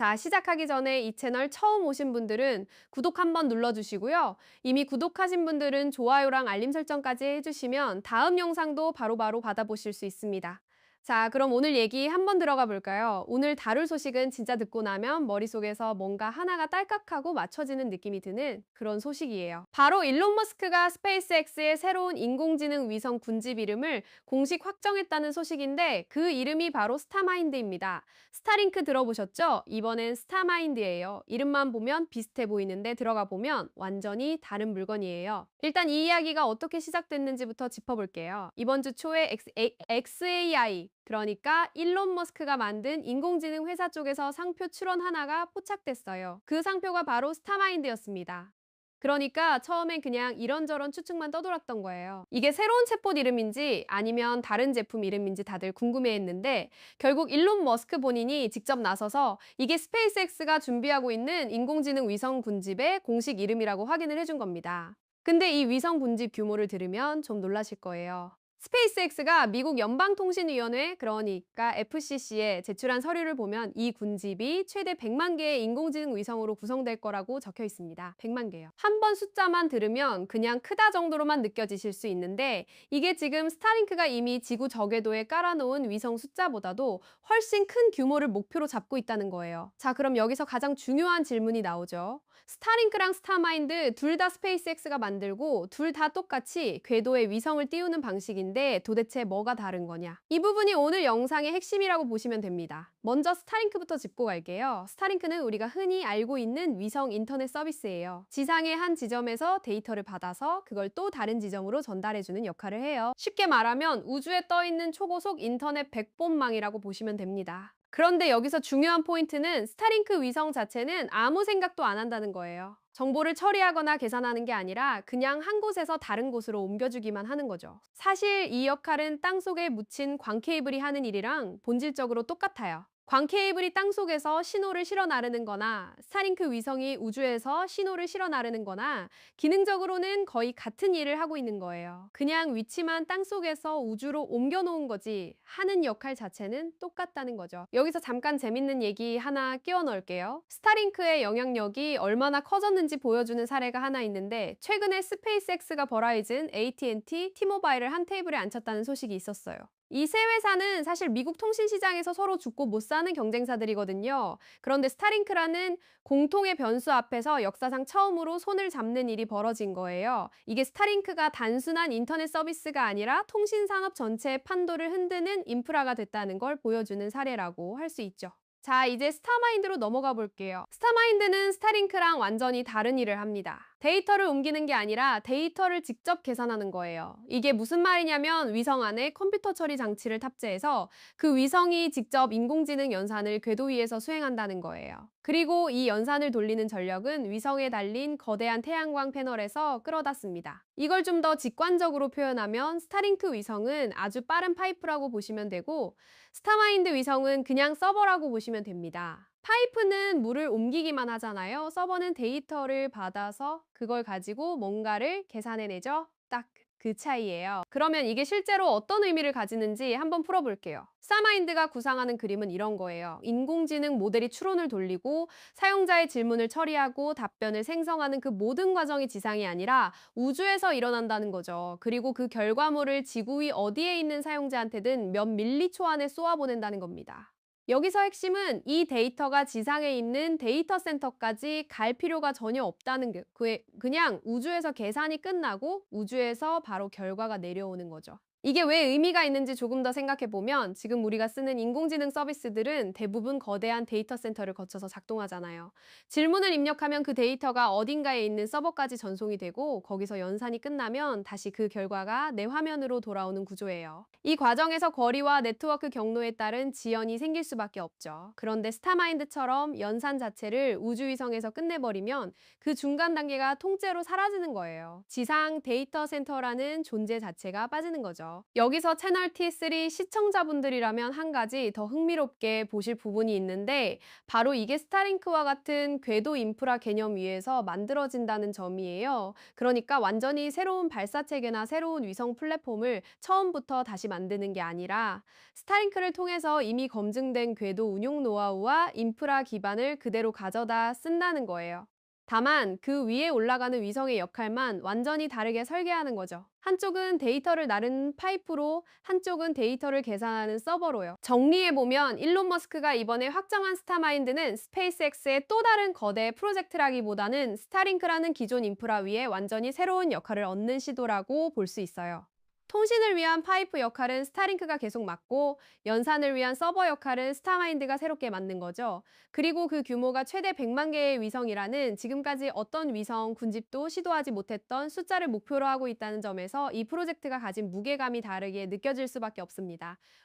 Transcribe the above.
자, 시작하기 전에 이 채널 처음 오신 분들은 구독 한번 눌러주시고요. 이미 구독하신 분들은 좋아요랑 알림 설정까지 해주시면 다음 영상도 바로바로 받아보실 수 있습니다. 자, 그럼 오늘 얘기 한번 들어가 볼까요? 오늘 다룰 소식은 진짜 듣고 나면 머릿속에서 뭔가 하나가 딸깍하고 맞춰지는 느낌이 드는 그런 소식이에요. 바로 일론 머스크가 스페이스X의 새로운 인공지능 위성 군집 이름을 공식 확정했다는 소식인데 그 이름이 바로 스타마인드입니다. 스타링크 들어보셨죠? 이번엔 스타마인드예요. 이름만 보면 비슷해 보이는데 들어가 보면 완전히 다른 물건이에요. 일단 이 이야기가 어떻게 시작됐는지부터 짚어볼게요. 이번 주 초에 XAI, 그러니까 일론 머스크가 만든 인공지능 회사 쪽에서 상표 출원 하나가 포착됐어요. 그 상표가 바로 스타마인드였습니다. 그러니까 처음엔 그냥 이런저런 추측만 떠돌았던 거예요. 이게 새로운 챗봇 이름인지 아니면 다른 제품 이름인지 다들 궁금해했는데 결국 일론 머스크 본인이 직접 나서서 이게 스페이스X가 준비하고 있는 인공지능 위성 군집의 공식 이름이라고 확인을 해준 겁니다. 근데 이 위성 군집 규모를 들으면 좀 놀라실 거예요. 스페이스X가 미국 연방통신위원회, 그러니까 FCC에 제출한 서류를 보면 이 군집이 최대 100만 개의 인공지능 위성으로 구성될 거라고 적혀 있습니다. 100만 개요. 한 번 숫자만 들으면 그냥 크다 정도로만 느껴지실 수 있는데 이게 지금 스타링크가 이미 지구 저궤도에 깔아놓은 위성 숫자보다도 훨씬 큰 규모를 목표로 잡고 있다는 거예요. 자, 그럼 여기서 가장 중요한 질문이 나오죠. 스타링크랑 스타마인드 둘 다 스페이스X가 만들고 둘 다 똑같이 궤도에 위성을 띄우는 방식인데 도대체 뭐가 다른 거냐? 이 부분이 오늘 영상의 핵심이라고 보시면 됩니다. 먼저 스타링크부터 짚고 갈게요. 스타링크는 우리가 흔히 알고 있는 위성 인터넷 서비스예요. 지상의 한 지점에서 데이터를 받아서 그걸 또 다른 지점으로 전달해주는 역할을 해요. 쉽게 말하면 우주에 떠 있는 초고속 인터넷 백본망이라고 보시면 됩니다. 그런데 여기서 중요한 포인트는 스타링크 위성 자체는 아무 생각도 안 한다는 거예요. 정보를 처리하거나 계산하는 게 아니라 그냥 한 곳에서 다른 곳으로 옮겨주기만 하는 거죠. 사실 이 역할은 땅속에 묻힌 광 케이블이 하는 일이랑 본질적으로 똑같아요. 광 케이블이 땅속에서 신호를 실어 나르는 거나 스타링크 위성이 우주에서 신호를 실어 나르는 거나 기능적으로는 거의 같은 일을 하고 있는 거예요. 그냥 위치만 땅속에서 우주로 옮겨 놓은 거지 하는 역할 자체는 똑같다는 거죠. 여기서 잠깐 재밌는 얘기 하나 끼워 넣을게요. 스타링크의 영향력이 얼마나 커졌는지 보여주는 사례가 하나 있는데 최근에 스페이스X가 버라이즌, AT&T, T모바일을 한 테이블에 앉혔다는 소식이 있었어요. 이 세 회사는 사실 미국 통신 시장에서 서로 죽고 못 사는 경쟁사들이거든요. 그런데 스타링크라는 공통의 변수 앞에서 역사상 처음으로 손을 잡는 일이 벌어진 거예요. 이게 스타링크가 단순한 인터넷 서비스가 아니라 통신 산업 전체의 판도를 흔드는 인프라가 됐다는 걸 보여주는 사례라고 할 수 있죠. 자, 이제 스타마인드로 넘어가 볼게요. 스타마인드는 스타링크랑 완전히 다른 일을 합니다. 데이터를 옮기는 게 아니라 데이터를 직접 계산하는 거예요. 이게 무슨 말이냐면 위성 안에 컴퓨터 처리 장치를 탑재해서 그 위성이 직접 인공지능 연산을 궤도 위에서 수행한다는 거예요. 그리고 이 연산을 돌리는 전력은 위성에 달린 거대한 태양광 패널에서 끌어다 씁니다. 이걸 좀 더 직관적으로 표현하면 스타링크 위성은 아주 빠른 파이프라고 보시면 되고 스타마인드 위성은 그냥 서버라고 보시면 됩니다. 파이프는 물을 옮기기만 하잖아요. 서버는 데이터를 받아서 그걸 가지고 뭔가를 계산해내죠. 딱 그 차이예요. 그러면 이게 실제로 어떤 의미를 가지는지 한번 풀어볼게요. 스타마인드가 구상하는 그림은 이런 거예요. 인공지능 모델이 추론을 돌리고 사용자의 질문을 처리하고 답변을 생성하는 그 모든 과정이 지상이 아니라 우주에서 일어난다는 거죠. 그리고 그 결과물을 지구 위 어디에 있는 사용자한테든 몇 밀리초 안에 쏘아보낸다는 겁니다. 여기서 핵심은 이 데이터가 지상에 있는 데이터 센터까지 갈 필요가 전혀 없다는 게 그냥 우주에서 계산이 끝나고 우주에서 바로 결과가 내려오는 거죠. 이게 왜 의미가 있는지 조금 더 생각해 보면 지금 우리가 쓰는 인공지능 서비스들은 대부분 거대한 데이터 센터를 거쳐서 작동하잖아요. 질문을 입력하면 그 데이터가 어딘가에 있는 서버까지 전송이 되고 거기서 연산이 끝나면 다시 그 결과가 내 화면으로 돌아오는 구조예요. 이 과정에서 거리와 네트워크 경로에 따른 지연이 생길 수밖에 없죠. 그런데 스타마인드처럼 연산 자체를 우주위성에서 끝내버리면 그 중간 단계가 통째로 사라지는 거예요. 지상 데이터 센터라는 존재 자체가 빠지는 거죠. 거예요. 여기서 채널 T3 시청자분들이라면 한 가지 더 흥미롭게 보실 부분이 있는데 바로 이게 스타링크와 같은 궤도 인프라 개념 위에서 만들어진다는 점이에요. 그러니까 완전히 새로운 발사 체계나 새로운 위성 플랫폼을 처음부터 다시 만드는 게 아니라 스타링크를 통해서 이미 검증된 궤도 운용 노하우와 인프라 기반을 그대로 가져다 쓴다는 거예요. 다만 그 위에 올라가는 위성의 역할만 완전히 다르게 설계하는 거죠. 한쪽은 데이터를 나르는 파이프로, 한쪽은 데이터를 계산하는 서버로요. 정리해보면 일론 머스크가 이번에 확정한 스타마인드는 스페이스X의 또 다른 거대 프로젝트라기보다는 스타링크라는 기존 인프라 위에 완전히 새로운 역할을 얻는 시도라고 볼 수 있어요. 통신을 위한 파이프 역할은 스타링크가 계속 맡고 연산을 위한 서버 역할은 스타마인드가 새롭게 맡는 거죠. 그리고 그 규모가 최대 100만 개의 위성이라는 지금까지 어떤 위성 군집도 시도하지 못했던 숫자를 목표로 하고 있다는 점에서 이 프로젝트가 가진 무게감이 다르게 느껴질 수밖에 없습니다.